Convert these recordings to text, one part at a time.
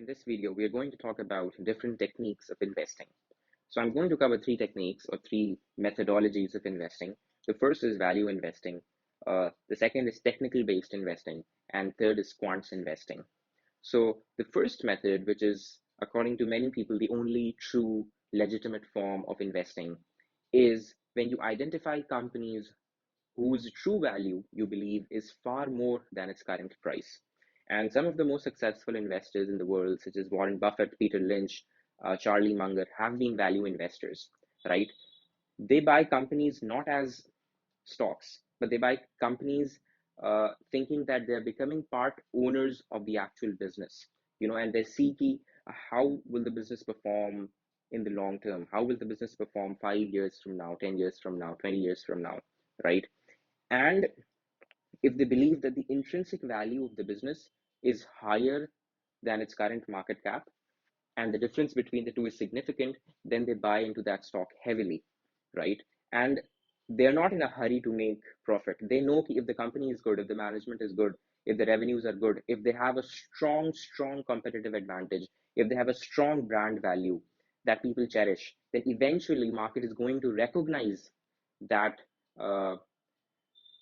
In this video, we are going to talk about different techniques of investing. So I'm going to cover three techniques or three methodologies of investing. The first is value investing. The second is technical based investing. And third is quants investing. So the first method, which is according to many people, the only true legitimate form of investing, is when you identify companies whose true value you believe is far more than its current price. And some of the most successful investors in the world, such as Warren Buffett, Peter Lynch, Charlie Munger, have been value investors, right? They buy companies not as stocks, but they buy companies thinking that they're becoming part owners of the actual business, and they're seeking how will the business perform in the long term? How will the business perform 5 years from now, 10 years from now, 20 years from now, right? And if they believe that the intrinsic value of the business is higher than its current market cap and the difference between the two is significant, then they buy into that stock heavily, right? And they're not in a hurry to make profit. They know if the company is good, if the management is good, if the revenues are good, if they have a strong competitive advantage, if they have a strong brand value that people cherish, then eventually market is going to recognize that uh,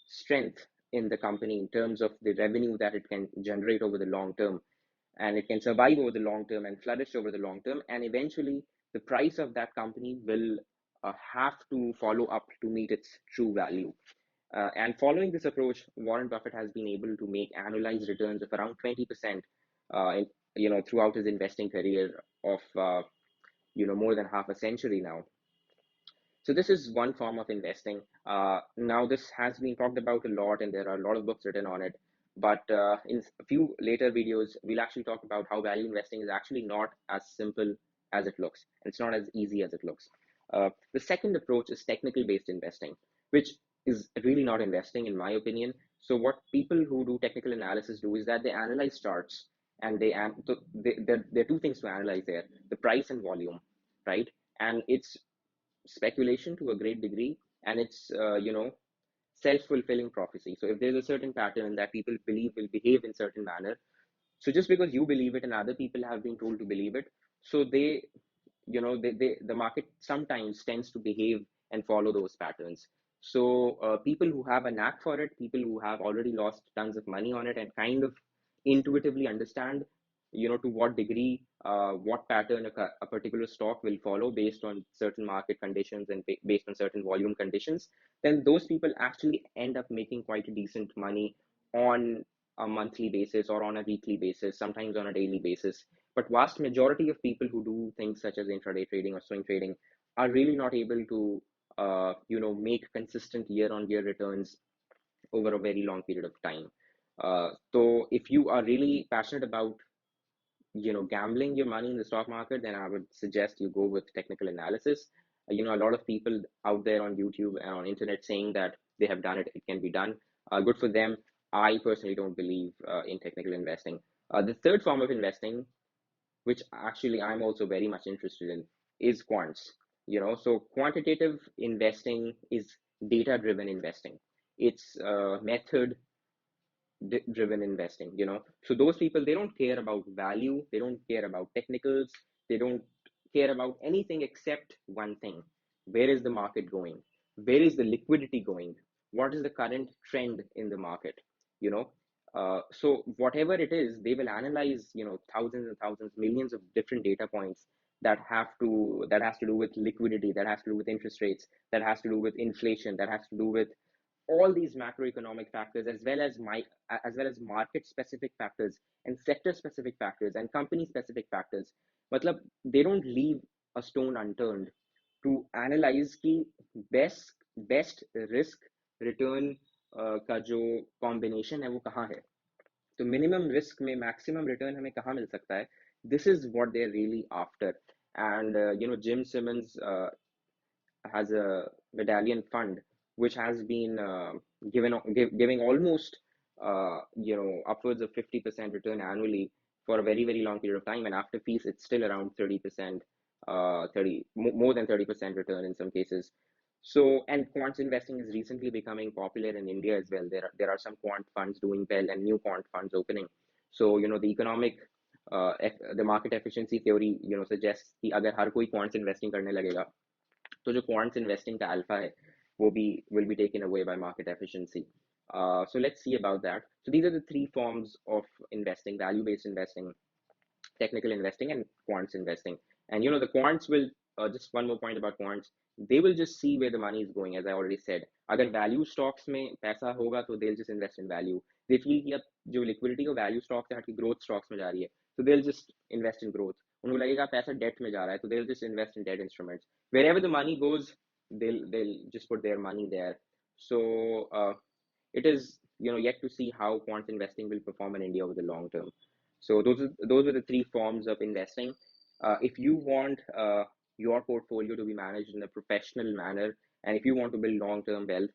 strength in the company in terms of the revenue that it can generate over the long term, and it can survive over the long term and flourish over the long term, and eventually the price of that company will have to follow up to meet its true value. And following this approach, Warren Buffett has been able to make annualized returns of around 20% throughout his investing career of more than half a century now. So this is one form of investing. Now this has been talked about a lot, and there are a lot of books written on it. But in a few later videos, we'll actually talk about how value investing is actually not as simple as it looks. It's not as easy as it looks. The second approach is technical based investing, which is really not investing, in my opinion. So what people who do technical analysis do is that they analyze charts, and there are two things to analyze there: the price and volume, right? And it's speculation to a great degree, and it's self-fulfilling prophecy. So if there's a certain pattern that people believe will behave in certain manner, so just because you believe it and other people have been told to believe it, so the market sometimes tends to behave and follow those patterns. So people who have a knack for it, people who have already lost tons of money on it and kind of intuitively understand, to what degree, what pattern a particular stock will follow based on certain market conditions and based on certain volume conditions, then those people actually end up making quite a decent money on a monthly basis or on a weekly basis, sometimes on a daily basis. But vast majority of people who do things such as intraday trading or swing trading are really not able to, make consistent year-on-year returns over a very long period of time. So if you are really passionate about, gambling your money in the stock market, then I would suggest you go with technical analysis. A lot of people out there on YouTube and on internet saying that they have done it, it can be done. Good for them. I personally don't believe in technical investing. The third form of investing, which actually I'm also very much interested in, is quants. So quantitative investing is data driven investing. It's method driven investing. So those people, they don't care about value, they don't care about technicals, they don't care about anything except one thing: where is the market going, where is the liquidity going, what is the current trend in the market. So whatever it is, they will analyze, thousands and thousands, millions of different data points that has to do with liquidity, that has to do with interest rates, that has to do with inflation, that has to do with all these macroeconomic factors, as well as market specific factors and sector specific factors and company specific factors. Matlab, they don't leave a stone unturned to analyze ki best risk return का जो combination है वो कहाँ है, तो minimum risk में maximum return हमें कहाँ मिल सकता है. This is what they're really after. And Jim Simmons has a medallion fund which has been giving almost upwards of 50% return annually for a very very long period of time, and after fees it's still around 30%, 30 more than 30% return in some cases. So, and quant investing is recently becoming popular in India as well. There are some quant funds doing well and new quant funds opening. So the economic the market efficiency theory suggests कि अगर हर कोई quants investing करने लगेगा तो जो quants investing का alpha है वो भी will be taken away by market efficiency. So let's see about that. So these are the three forms of investing: value-based investing, technical investing, and quants investing. And the quants will, just one more point about quants, they will just see where the money is going, as I already said. अगर value stocks में पैसा होगा तो they'll just invest in value. They feel कि अब जो liquidity को value stocks से हटके growth stocks में जा रही है, so they'll just invest in growth. उनको लगेगा पैसा debt में जा रहा है, तो they'll just invest in debt instruments. Wherever the money goes, they'll just put their money there. So it is yet to see how quant investing will perform in India over the long term. So those are the three forms of investing. If you want your portfolio to be managed in a professional manner, and if you want to build long-term wealth,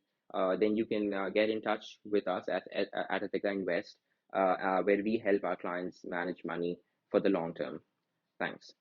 then you can get in touch with us at Athika Invest, where we help our clients manage money for the long term. Thanks.